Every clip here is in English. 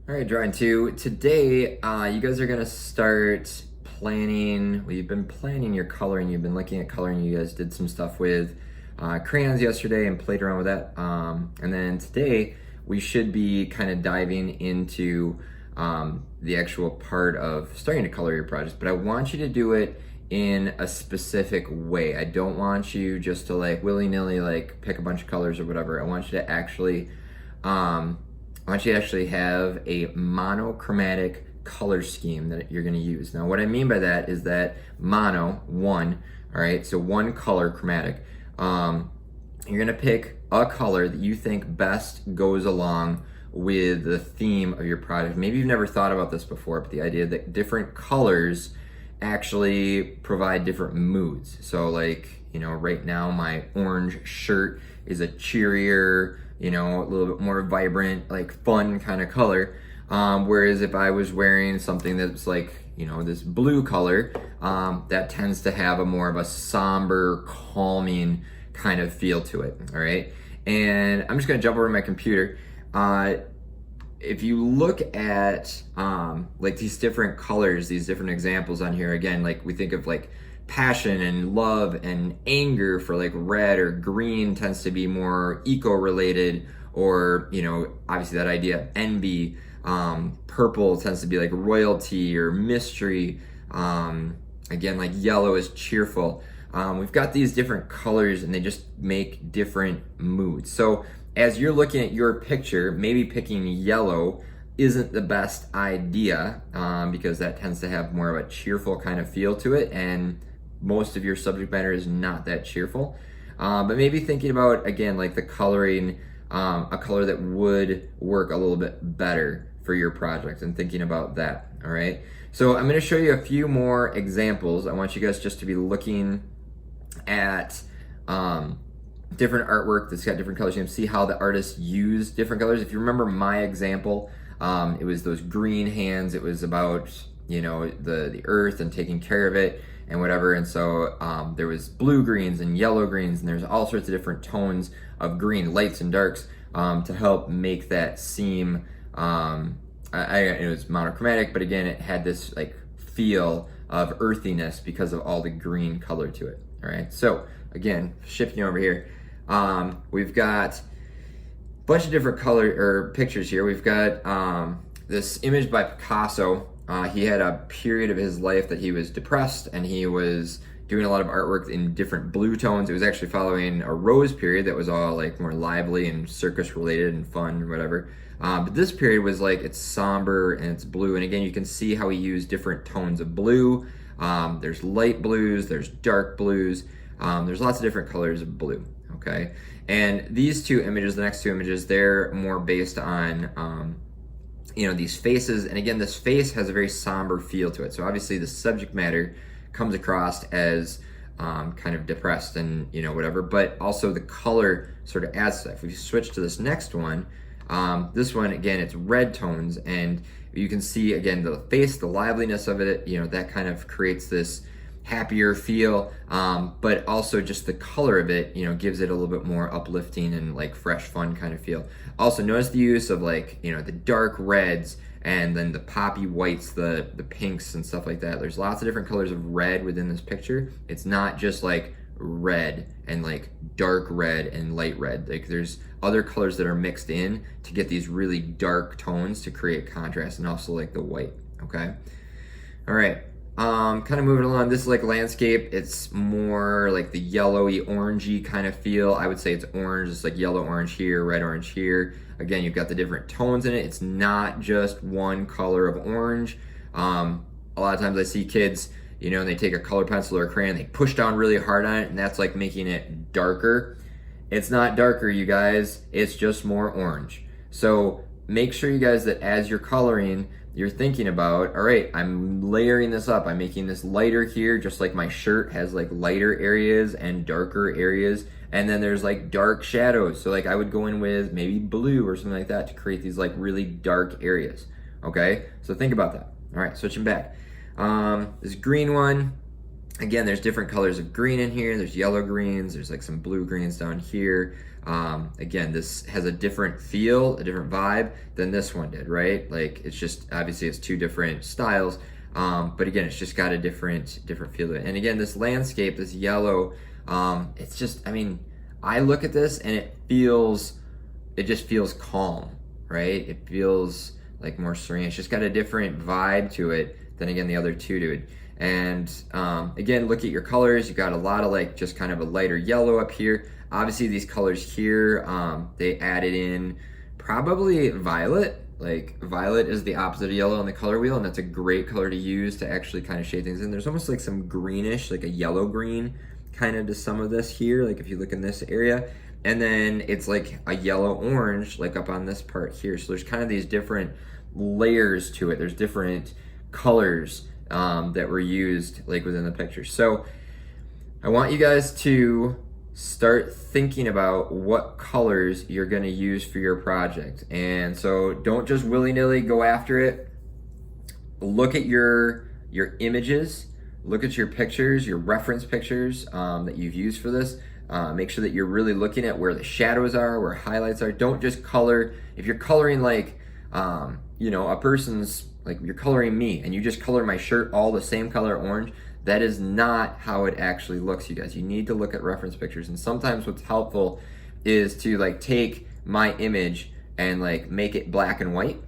All right, drawing two. Today, you guys are gonna start planning. Well, you've been planning your coloring. You've been looking at coloring. You guys did some stuff with crayons yesterday and played around with that. And then today, we should be kind of diving into the actual part of starting to color your projects. But I want you to do it in a specific way. I don't want you just to like willy-nilly like pick a bunch of colors or whatever. I want you to actually have a monochromatic color scheme that you're going to use. Now, what I mean by that is that mono, one, all right, so one color chromatic. You're going to pick a color that you think best goes along with the theme of your project. Maybe you've never thought about this before, but the idea that different colors actually provide different moods. So like, right now my orange shirt is a cheerier, a little bit more vibrant, like fun kind of color. Whereas if I was wearing something that's like, this blue color, that tends to have a more of a somber, calming kind of feel to it, all right? And I'm just gonna jump over to my computer. If you look at like these different colors, these different examples on here, again, like we think of like passion and love and anger for like red, or green tends to be more eco-related, or obviously that idea of envy. Purple tends to be like royalty or mystery. Again, like yellow is cheerful. We've got these different colors and they just make different moods. So as you're looking at your picture, maybe picking yellow isn't the best idea, because that tends to have more of a cheerful kind of feel to it, and most of your subject matter is not that cheerful. But maybe thinking about, again, like the coloring, a color that would work a little bit better for your project, and thinking about that, all right? So I'm gonna show you a few more examples. I want you guys just to be looking at different artwork that's got different colors. You can see how the artists use different colors. If you remember my example, it was those green hands. It was about, the earth and taking care of it and whatever. And so there was blue greens and yellow greens, and there's all sorts of different tones of green, lights and darks, to help make that seem, it was monochromatic, but again, it had this like feel of earthiness because of all the green color to it. All right, so again, shifting over here, we've got a bunch of different color or pictures here. We've got this image by Picasso. He had a period of his life that he was depressed, and he was doing a lot of artwork in different blue tones. It was actually following a rose period that was all like more lively and circus related and fun or whatever. But this period was like, it's somber and it's blue. And again, you can see how he used different tones of blue. There's light blues, there's dark blues, there's lots of different colors of blue, okay? And these two images, the next two images, they're more based on, these faces. And again, this face has a very somber feel to it. So obviously the subject matter comes across as kind of depressed and, whatever, but also the color sort of adds to that. If we switch to this next one, this one, again, it's red tones, and you can see, again, the face, the liveliness of it, that kind of creates this happier feel, but also just the color of it, gives it a little bit more uplifting and like fresh, fun kind of feel. Also, notice the use of like, the dark reds and then the poppy whites, the pinks and stuff like that. There's lots of different colors of red within this picture. It's not just like red and like dark red and light red. Like there's other colors that are mixed in to get these really dark tones to create contrast, and also like the white, okay? All right, kind of moving along. This is like landscape. It's more like the yellowy, orangey kind of feel. I would say it's orange. It's like yellow orange here, red orange here. Again, you've got the different tones in it. It's not just one color of orange. A lot of times I see kids, and they take a color pencil or a crayon, they push down really hard on it, and that's like making it darker. It's not darker, you guys. It's just more orange. So make sure, you guys, that as you're coloring, you're thinking about, all right, I'm layering this up. I'm making this lighter here, just like my shirt has like lighter areas and darker areas. And then there's like dark shadows. So like I would go in with maybe blue or something like that to create these like really dark areas. Okay, so think about that. All right, switching back. This green one, again, there's different colors of green in here. There's yellow greens, there's like some blue greens down here. Again, this has a different feel, a different vibe than this one did, right? Like it's just, obviously it's two different styles, but again, it's just got a different feel to it. And again, this landscape, this yellow, it's just, I mean, I look at this and it just feels calm, right? It feels like more serene. It's just got a different vibe to it than, again, the other two do it. And again, look at your colors. You got a lot of like just kind of a lighter yellow up here. Obviously these colors here, they added in probably violet. Like violet is the opposite of yellow on the color wheel, and that's a great color to use to actually kind of shade things in. There's almost like some greenish, like a yellow green kind of to some of this here, like if you look in this area. And then it's like a yellow orange like up on this part here. So there's kind of these different layers to it. There's different colors that were used like within the picture. So I want you guys to start thinking about what colors you're going to use for your project. And so don't just willy-nilly go after it. Look at your images, look at your pictures, your reference pictures that you've used for this. Make sure that you're really looking at where the shadows are, where highlights are. Don't just color. If you're coloring like, you know, a person's, like you're coloring me and you just color my shirt all the same color orange, that is not how it actually looks, you guys. You need to look at reference pictures. And sometimes what's helpful is to like take my image and like make it black and white,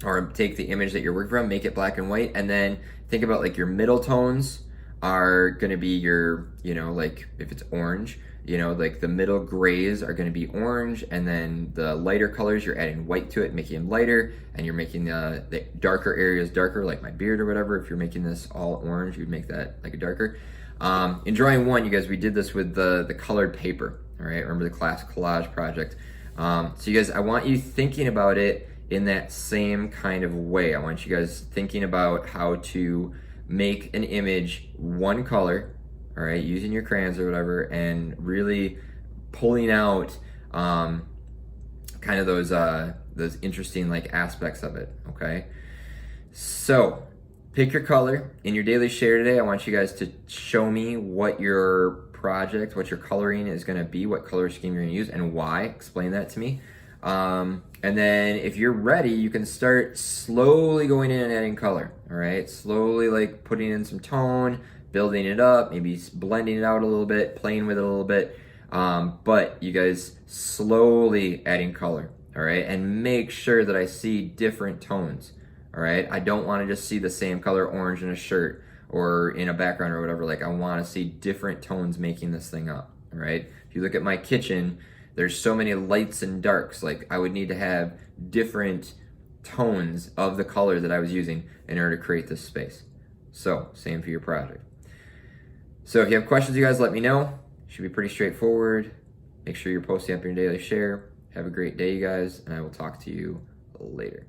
or take the image that you're working from, make it black and white, and then think about like your middle tones are gonna be your, you know, like if it's orange, you know, like the middle grays are gonna be orange, and then the lighter colors, you're adding white to it, making them lighter, and you're making the darker areas darker, like my beard or whatever. If you're making this all orange, you'd make that like a darker. In drawing one, you guys, we did this with the colored paper, all right? Remember the class collage project. So you guys, I want you thinking about it in that same kind of way. I want you guys thinking about how to make an image one color, all right, using your crayons or whatever, and really pulling out kind of those interesting like aspects of it, okay? So pick your color. In your daily share today, I want you guys to show me what your project, what your coloring is gonna be, what color scheme you're gonna use, and why. Explain that to me. And then if you're ready, you can start slowly going in and adding color, all right? Slowly like putting in some tone, building it up, maybe blending it out a little bit, playing with it a little bit. But you guys slowly adding color, all right? And make sure that I see different tones, all right? I don't wanna just see the same color orange in a shirt or in a background or whatever. Like I wanna see different tones making this thing up, all right? If you look at my kitchen, there's so many lights and darks. Like I would need to have different tones of the color that I was using in order to create this space. So same for your project. So if you have questions, you guys let me know. Should be pretty straightforward. Make sure you're posting up your daily share. Have a great day, you guys, and I will talk to you later.